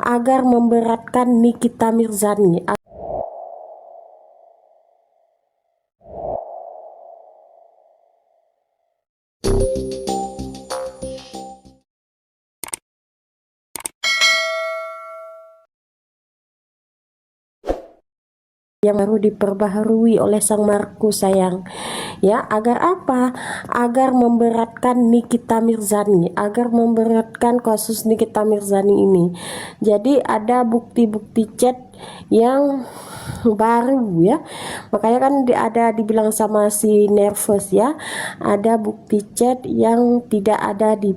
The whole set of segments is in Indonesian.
agar memberatkan Nikita Mirzani. Yang baru diperbaharui oleh sang Markus sayang, ya, agar apa? Agar memberatkan Nikita Mirzani, agar memberatkan kasus Nikita Mirzani ini. Jadi ada bukti-bukti chat yang baru, ya, makanya kan ada dibilang sama si Nervous, ya, ada bukti chat yang tidak ada di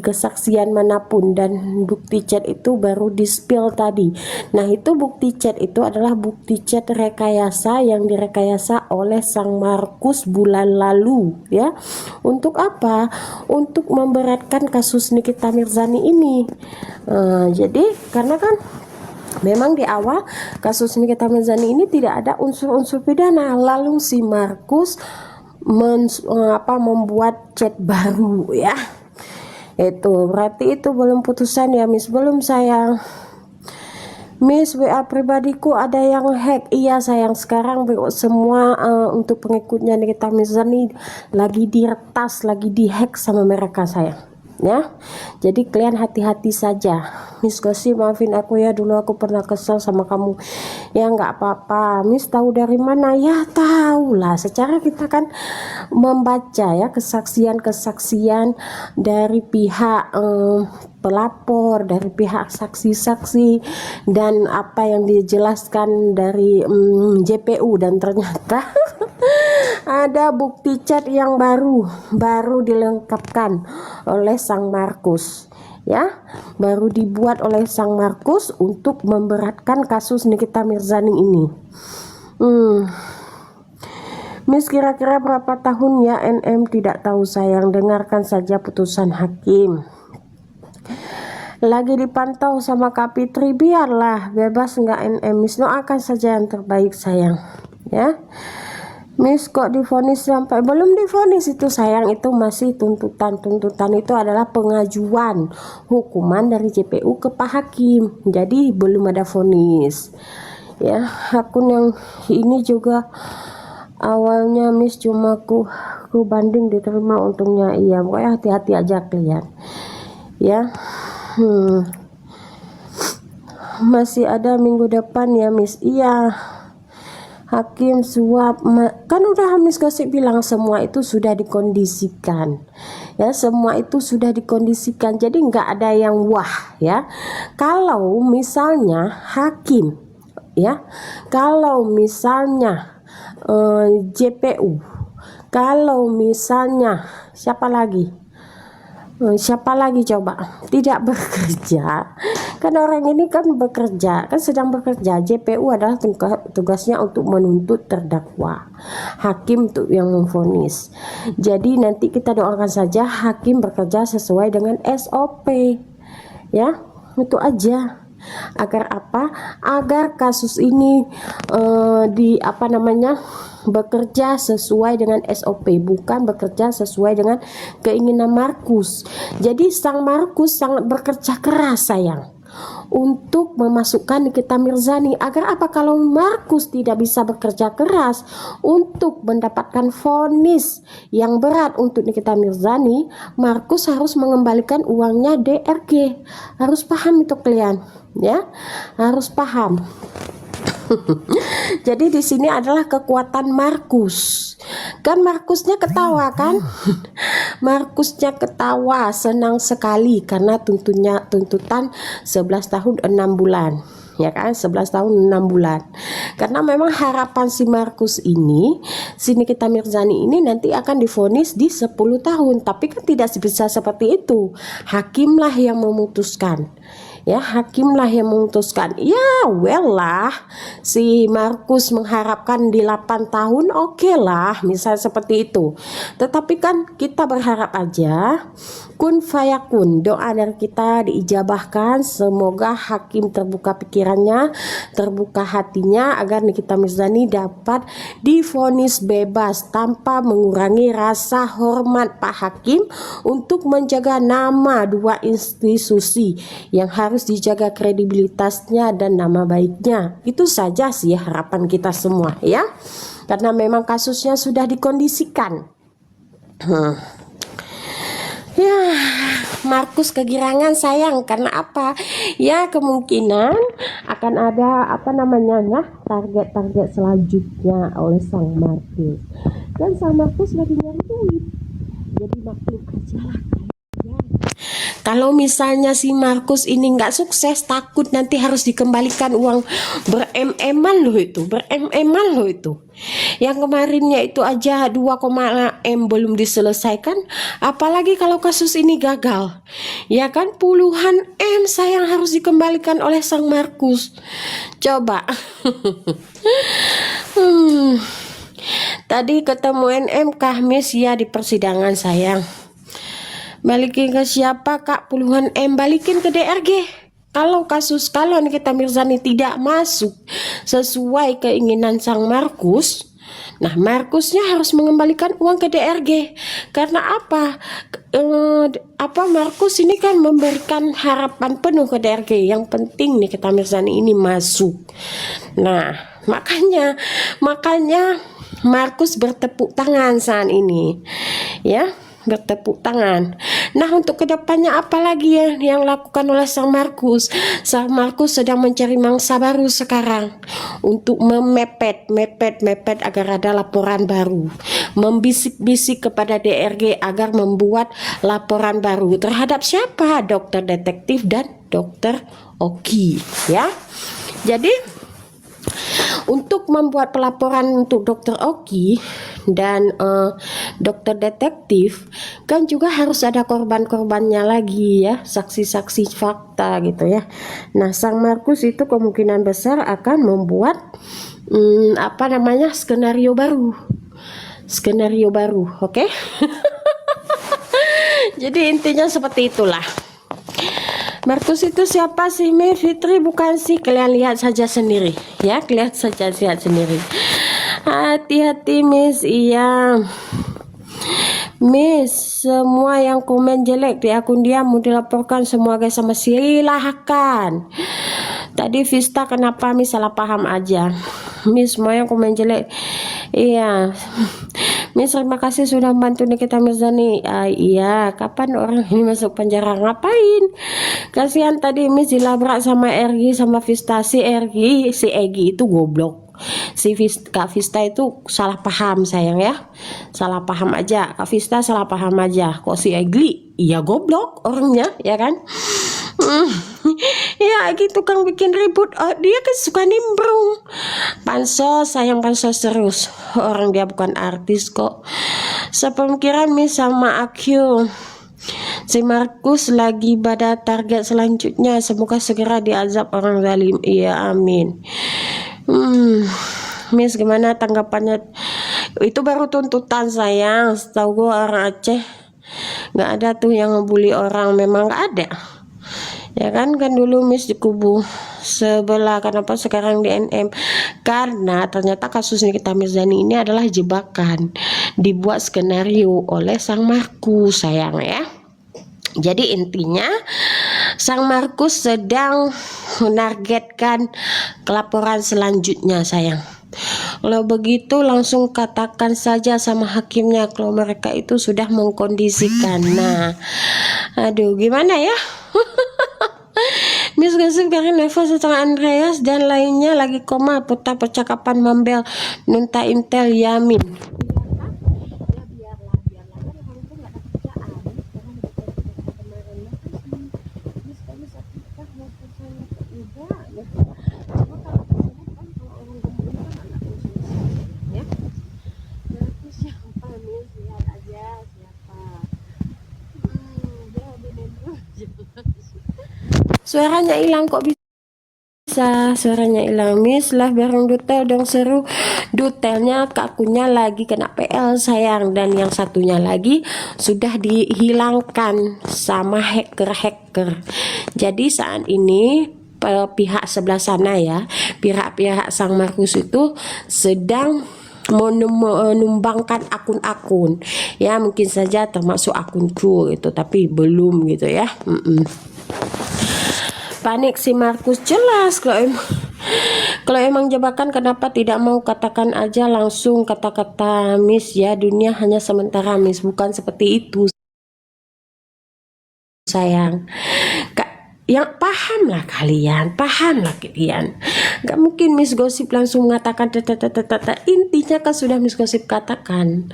kesaksian manapun, dan bukti chat itu baru di spill tadi. Nah, itu bukti chat itu adalah bukti chat rekayasa yang direkayasa oleh sang Markus bulan lalu, ya. Untuk apa? Untuk memberatkan kasus Nikita Mirzani ini. Jadi karena kan memang di awal kasus Nikita Mirzani ini tidak ada unsur-unsur pidana, lalu si Markus membuat chat baru, ya. Itu berarti itu belum putusan, ya Miss? Belum sayang. Miss, WA pribadiku ada yang hack. Iya sayang, sekarang semua untuk pengikutnya Nikita Mirzani lagi diretas, lagi dihack sama mereka sayang, ya. Jadi kalian hati-hati saja. Miss Gosi, maafin aku ya, dulu aku pernah kesel sama kamu. Ya nggak apa-apa. Miss tahu dari mana? Ya tahu lah, secara kita kan membaca, ya, kesaksian-kesaksian dari pihak pelapor, dari pihak saksi-saksi, dan apa yang dijelaskan dari JPU, dan ternyata ada bukti chat yang baru dilengkapkan oleh sang Markus, ya, baru dibuat oleh sang Markus untuk memberatkan kasus Nikita Mirzani ini. Miss, kira-kira berapa tahun ya NM? Tidak tahu sayang, dengarkan saja putusan hakim. Lagi dipantau sama Kak Fitri, biarlah bebas nggak NM. Miss, doakan saja yang terbaik sayang, ya. Miss, kok divonis sampai belum divonis itu sayang, itu masih tuntutan itu adalah pengajuan hukuman dari JPU ke Pak Hakim, jadi belum ada vonis, ya. Akun yang ini juga awalnya Miss cuma ku banding diterima, untungnya, iya. Pokoknya hati-hati aja kalian, ya. Masih ada minggu depan ya Miss? Iya. Hakim suap, kan udah Miss Gosip bilang semua itu sudah dikondisikan, ya, semua itu sudah dikondisikan, jadi nggak ada yang wah, ya. Kalau misalnya hakim, ya, kalau misalnya JPU, kalau misalnya siapa lagi coba tidak bekerja, kan orang ini kan bekerja, kan sedang bekerja. JPU adalah tugasnya untuk menuntut terdakwa, hakim untuk yang memvonis. Jadi nanti kita doakan saja hakim bekerja sesuai dengan SOP, ya, itu aja. Agar apa? Agar kasus ini bekerja sesuai dengan SOP, bukan bekerja sesuai dengan keinginan Markus. Jadi sang Markus sangat bekerja keras sayang untuk memasukkan Nikita Mirzani. Agar apa? Kalau Markus tidak bisa bekerja keras untuk mendapatkan vonis yang berat untuk Nikita Mirzani, Markus harus mengembalikan uangnya DRG. Harus paham itu kalian, ya, harus paham. Jadi di sini adalah kekuatan Markus. Kan Markusnya ketawa kan? Markusnya ketawa, senang sekali karena tuntutan 11 tahun 6 bulan. Ya kan, 11 tahun 6 bulan. Karena memang harapan si Markus ini, si Nikita Mirzani ini nanti akan divonis di 10 tahun. Tapi kan tidak bisa seperti itu. Hakimlah yang memutuskan. Ya, hakimlah yang memutuskan. Ya, well lah, si Markus mengharapkan di 8 tahun, oke lah, misal seperti itu. Tetapi kan kita berharap aja kun fayakun, doa dari kita diijabahkan. Semoga hakim terbuka pikirannya, terbuka hatinya, agar Nikita Mirzani dapat divonis bebas tanpa mengurangi rasa hormat Pak Hakim untuk menjaga nama dua institusi yang harus dijaga kredibilitasnya dan nama baiknya. Itu saja sih harapan kita semua ya, karena memang kasusnya sudah dikondisikan. Ya, Markus kegirangan sayang karena apa? Ya, kemungkinan akan ada target-target selanjutnya oleh sang Markus. Dan sang Markus lagi nyari duit. Jadi maklum aja lah. Kalau misalnya si Markus ini nggak sukses, takut nanti harus dikembalikan uang ber-M-M-an loh itu, Yang kemarinnya itu aja 2,M belum diselesaikan, apalagi kalau kasus ini gagal. Ya kan, puluhan M sayang harus dikembalikan oleh sang Markus. Coba. Tadi ketemu NM Kahmis ya di persidangan sayang. Balikin ke siapa kak? Puluhan M balikin ke DRG. Kalau Nikita Mirzani tidak masuk sesuai keinginan sang Markus, nah Markusnya harus mengembalikan uang ke DRG. Karena apa? Markus ini kan memberikan harapan penuh ke DRG. Yang penting Nikita Mirzani ini masuk. Nah, makanya Markus bertepuk tangan saat ini, ya. Bertepuk tangan. Nah, untuk kedepannya apa lagi yang lakukan oleh sang Markus? Sang Markus sedang mencari mangsa baru sekarang untuk mepet agar ada laporan baru, membisik-bisik kepada DRG agar membuat laporan baru terhadap siapa? Dokter detektif dan Dokter Oki, ya. Jadi untuk membuat pelaporan untuk Dokter Oki dan dokter detektif kan juga harus ada korban-korbannya lagi ya, saksi-saksi fakta gitu ya. Nah, sang Markus itu kemungkinan besar akan membuat skenario baru, oke? Jadi intinya seperti itulah. Markus itu siapa sih? Fitri bukan sih, kalian lihat saja sendiri ya, lihat sendiri. Hati-hati Miss, iya Miss, semua yang komen jelek di akun dia mau dilaporkan semua guys, sama silahkan. Tadi Vista kenapa Miss salah paham aja. Miss, semua yang komen jelek, iya Miss, terima kasih sudah membantu Nikita Mirzani. Iya, kapan orang ini masuk penjara? Ngapain? Kasihan tadi Miss dilabrak sama Ergi sama Vista. Si Egi itu goblok. Kak Vista itu salah paham sayang ya. Salah paham aja. Kak Vista salah paham aja. Kok si Egi? Iya goblok orangnya, ya kan? Ya gitu kan bikin ribut. Dia kan suka nimbrung. Pansos, sayang pansos terus. Orang dia bukan artis kok. Sepemikiran Miss sama Akyu. Si Markus lagi pada target selanjutnya. Semoga segera diazab orang zalim. Iya amin. Miss gimana tanggapannya? Itu baru tuntutan sayang. Setahu gue orang Aceh nggak ada tuh yang ngebully orang, memang nggak ada. Ya kan dulu Miss di kubu sebelah, kenapa sekarang di NM? Karena ternyata kasus Nikita Mirzani ini adalah jebakan, dibuat skenario oleh sang Markus sayang ya. Jadi intinya sang Markus sedang menargetkan laporan selanjutnya sayang. Kalau begitu langsung katakan saja sama hakimnya kalau mereka itu sudah mengkondisikan. Nah, aduh gimana ya? Miss Gasif Karin Level secara Andreas dan lainnya lagi koma putar percakapan membel Nunta Intel Yamin. Suaranya hilang, kok bisa suaranya hilang? Miss live bareng Dutel dong, seru. Dutelnya ke akunnya lagi kena PL sayang, dan yang satunya lagi sudah dihilangkan sama hacker. Jadi saat ini pihak sebelah sana ya, pihak sang Markus itu sedang menumbangkan akun-akun ya, mungkin saja termasuk akunku itu, tapi belum gitu ya. Panik si Markus, jelas kalau emang jebakan kenapa tidak mau katakan aja langsung kata-kata Miss ya, dunia hanya sementara Miss, bukan seperti itu sayang. Yang pahamlah kalian, nggak mungkin Miss Gosip langsung mengatakan intinya kan sudah Miss Gosip katakan,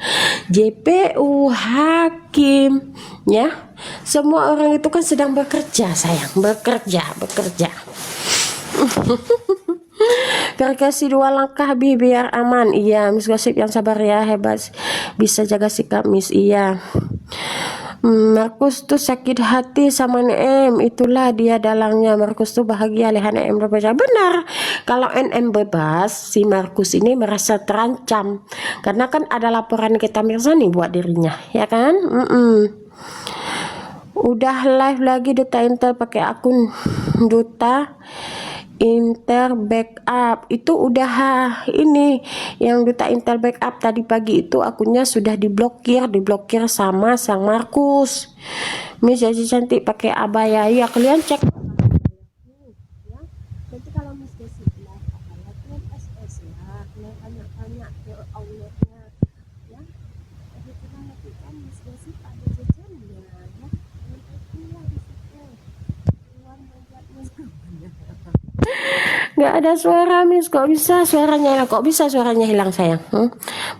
JPU, hakim ya, semua orang itu kan sedang bekerja sayang, bekerja kasih 2 langkah biar aman. Iya Miss Gosip yang sabar ya, hebat, bisa jaga sikap Miss. Iya Markus tuh sakit hati sama NM, itulah dia dalangnya. Markus tuh bahagia lihat NM bebas. Benar, kalau NM bebas si Markus ini merasa terancam karena kan ada laporan kita Mirzani buat dirinya ya kan. Udah live lagi Duta Intel pakai akun Duta Intel backup itu udah ini yang Duta Intel backup tadi pagi itu akunnya sudah diblokir sama sang Markus. Miss jadi cantik pakai abaya ya, kalian cek ya. Nanti kalau Miss Desi live abaya kalian SS ya, kalian tanya-tanya ke outletnya ya. Jadi kita lakukan Miss Desi ada jajannya ya, nanti kuliah di situ uang membuatnya nggak ada suara Miss, kok bisa suaranya hilang sayang?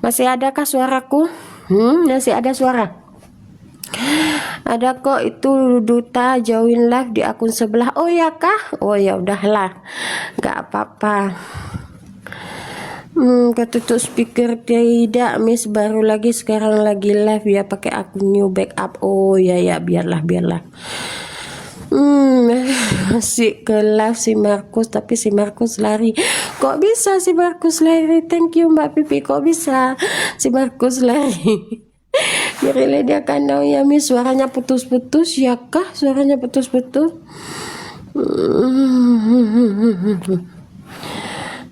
Masih adakah suaraku? Masih ada suara? Ada kok, itu Duta join live di akun sebelah. Oh ya kah? Oh ya udahlah, nggak apa-apa. Ketutup speaker tidak Miss, baru lagi sekarang lagi live ya pakai akun new backup. Oh ya biarlah masih ke live si Markus, tapi si Markus lari. Kok bisa si Markus lari? Thank you Mbak Pipi, kok bisa si Markus lari? Biarin dia kandang ya Miss, suaranya putus-putus ya kah? Suaranya putus-putus.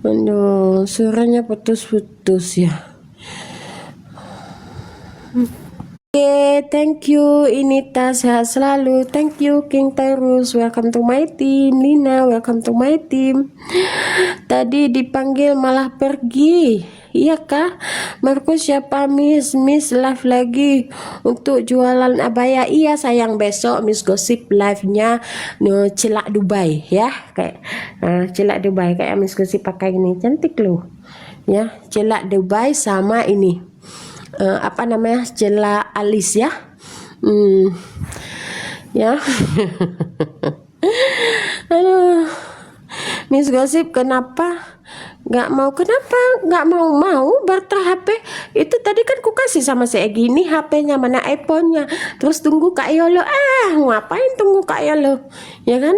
Aduh, suaranya putus-putus ya. Oke, thank you Inita, sehat selalu. Thank you King Terus, welcome to my team. Lina, welcome to my team. Tadi dipanggil malah pergi. Iya kah? Markus siapa Miss? Miss live lagi untuk jualan abaya. Iya sayang, besok Miss Gosip live-nya celak Dubai ya, kayak celak Dubai kayak Miss Gosip pakai ini, cantik loh ya, celak Dubai sama ini apa namanya, celak alis ya. Ya. Aduh, Miss Gosip kenapa nggak mau barter HP itu tadi kan ku kasih sama si Egi, ini HP-nya mana, iPhone-nya, terus tunggu Kak Yolo. Ngapain tunggu Kak Yolo ya kan?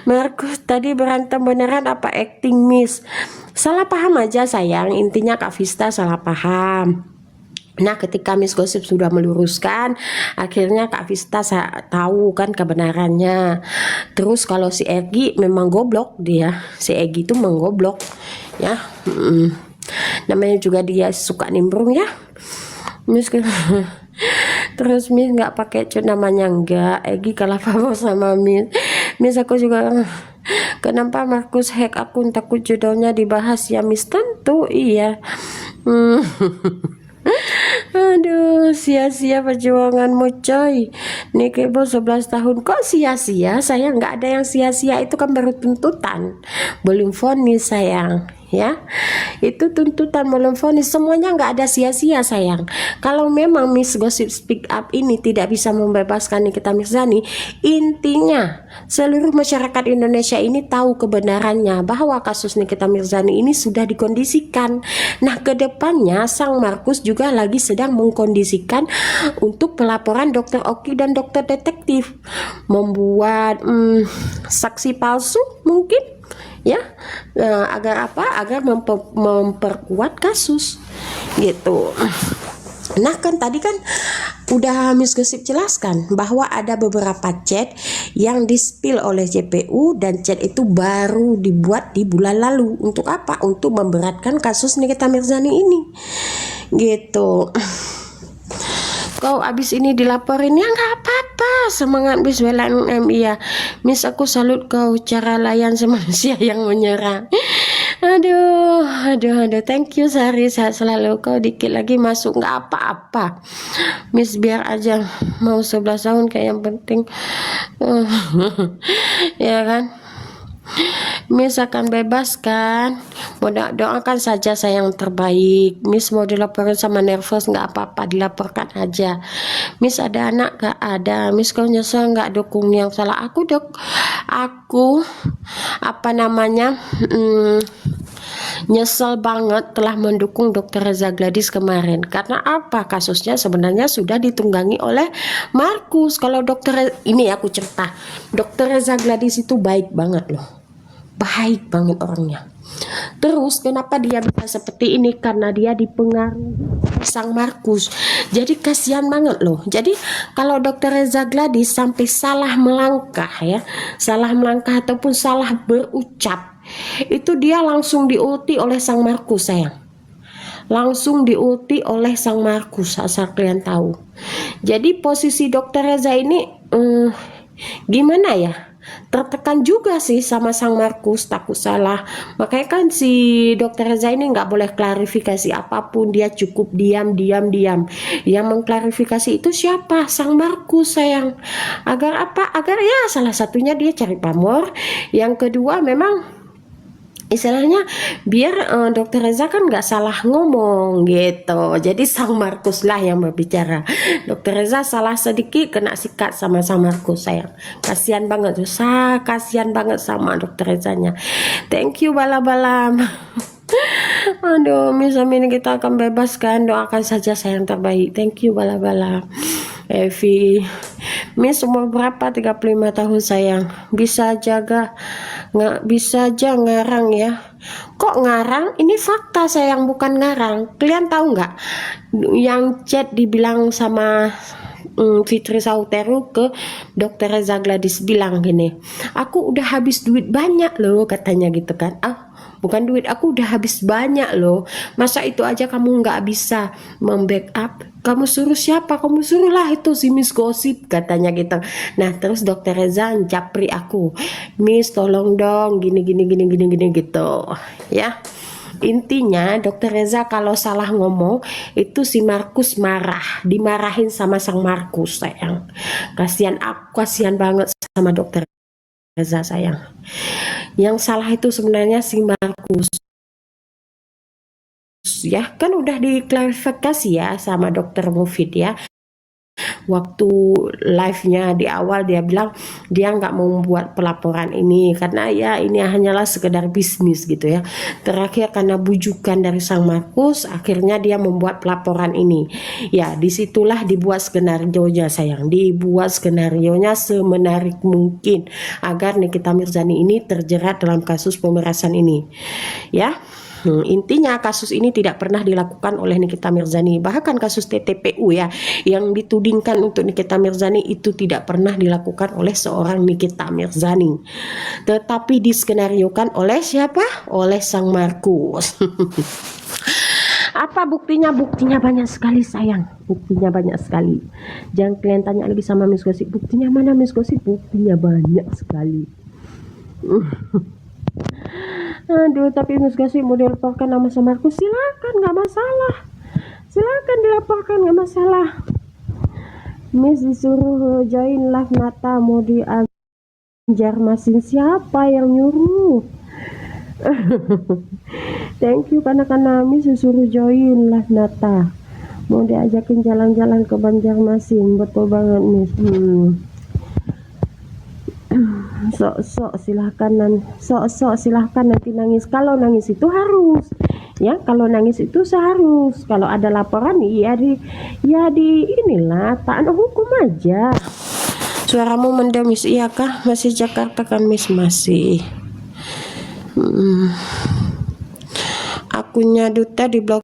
Markus tadi berantem beneran apa acting Miss? Salah paham aja sayang, intinya Kak Vista salah paham. Nah ketika Miss Gosip sudah meluruskan, akhirnya Kak Vista tahu kan kebenarannya. Terus kalau si Egi memang goblok, dia si Egi itu menggoblok ya. Namanya juga dia suka nimbrung ya Miss. Terus Miss nggak pakai cut namanya, enggak, Egi kalah paham sama Miss aku juga. Kenapa Markus hack akun, takut judulnya dibahas ya Miss? Tentu iya. Aduh, sia-sia perjuanganmu coy. Nih Kebo 11 tahun kok sia-sia? Sayang, nggak ada yang sia-sia, itu kan baru tuntutan, belum vonis sayang ya. Itu tuntutan belum vonis, semuanya nggak ada sia-sia sayang. Kalau memang Miss Gosip Speak Up ini tidak bisa membebaskan Nikita Mirzani, intinya seluruh masyarakat Indonesia ini tahu kebenarannya bahwa kasus Nikita Mirzani ini sudah dikondisikan. Nah, kedepannya Sang Markus juga lagi sedang mengkondisikan untuk pelaporan Dokter Oki dan dokter detektif, membuat saksi palsu mungkin ya, agar apa? Agar memperkuat kasus gitu. Nah, kan tadi kan udah Miss Gosip jelaskan bahwa ada beberapa chat yang di-spill oleh JPU, dan chat itu baru dibuat di bulan lalu. Untuk apa? Untuk memberatkan kasus Nikita Mirzani ini gitu. Kau abis ini dilaporin ya nggak apa-apa, semangat Miss belain ya Miss, aku salut kau cara layan manusia yang menyerang. Aduh, thank you Sari, sehat selalu. Kau dikit lagi masuk nggak apa-apa Miss, biar aja mau 11 tahun kayak yang penting. Ya kan Miss akan bebas kan, doakan saja saya yang terbaik. Miss mau dilaporin sama nervous nggak apa-apa, dilaporkan aja. Miss ada anak nggak? Ada. Miss kau nyesel nggak dukung yang salah? Aku apa namanya nyesel banget telah mendukung Dr. Reza Gladys kemarin. Karena apa? Kasusnya sebenarnya sudah ditunggangi oleh Markus. Kalau ini aku cerita, Dr. Reza Gladys itu baik banget loh, baik banget orangnya. Terus kenapa dia bisa seperti ini? Karena dia dipengaruhi Sang Markus. Jadi kasihan banget loh. Jadi kalau Dr. Reza Gladys sampai salah melangkah ataupun salah berucap, itu dia langsung diulti oleh Sang Markus sayang. Langsung diulti oleh Sang Markus, asal kalian tahu. Jadi posisi Dr. Reza ini gimana ya, tertekan juga sih sama Sang Markus, takut salah. Makanya kan si Dr. Reza ini nggak boleh klarifikasi apapun, dia cukup diam. Yang mengklarifikasi itu siapa? Sang Markus sayang. Agar apa? Agar ya salah satunya dia cari pamor, yang kedua memang istilahnya biar Dr. Reza kan nggak salah ngomong gitu. Jadi Sang Markus lah yang berbicara. Dr. Reza salah sedikit kena sikat sama Sang Markus sayang. Kasihan banget, kasihan banget sama Dr. Rezanya. Thank you bala-bala. Aduh, Miss amin kita akan bebaskan, doakan saja saya yang terbaik. Thank you bala-bala. Evi, Miss umur berapa? 35 tahun sayang. Bisa aja ngarang ya. Kok ngarang? Ini fakta sayang, bukan ngarang. Kalian tahu nggak yang chat dibilang sama Fitri Sauteru ke Dr. Reza Gladys, bilang gini, aku udah habis duit banyak loh katanya gitu kan. Bukan duit, aku udah habis banyak loh, masa itu aja kamu nggak bisa membackup? Kamu suruh siapa? Kamu suruhlah itu si Miss Gosip katanya gitu. Nah terus Dr. Reza japri aku, Miss tolong dong gini gitu ya. Intinya Dr. Reza kalau salah ngomong itu si Markus marah, dimarahin sama Sang Markus sayang. Kasihan banget sama Dr. Reza sayang. Yang salah itu sebenarnya si Markus ya, kan udah diklarifikasi ya sama Dr. Mufid ya. Waktu live-nya di awal dia bilang dia nggak mau membuat pelaporan ini karena ya ini hanyalah sekedar bisnis gitu ya. Terakhir karena bujukan dari Sang Markus, akhirnya dia membuat pelaporan ini. Ya disitulah dibuat skenarionya sayang, dibuat skenarionya semenarik mungkin agar Nikita Mirzani ini terjerat dalam kasus pemerasan ini ya. Intinya kasus ini tidak pernah dilakukan oleh Nikita Mirzani. Bahkan kasus TTPU ya yang ditudingkan untuk Nikita Mirzani itu tidak pernah dilakukan oleh seorang Nikita Mirzani, tetapi diskenariokan oleh siapa? Oleh Sang Markus. Apa buktinya? Buktinya banyak sekali sayang, buktinya banyak sekali. Jangan kalian tanya lagi sama Miss Gosip, buktinya mana Miss Gosip? Buktinya banyak sekali. Aduh, tapi Miss Gosip mau dilaporkan nama Sang Markus, silakan, nggak masalah. Silakan dilaporkan, nggak masalah. Miss disuruh join live Nata mau di Banjarmasin, siapa yang nyuruh? Thank you karena Miss disuruh join live Nata mau diajakin jalan-jalan ke Banjarmasin. Betul banget Miss. sok-sok silahkan nanti nangis. Kalau nangis itu harus ya, kalau nangis itu seharus. Kalau ada laporan ya di inilah taat hukum aja. Suaramu mendemis, iya kah? Masih Jakarta kan Miss? Masih. Akunnya Duta di blog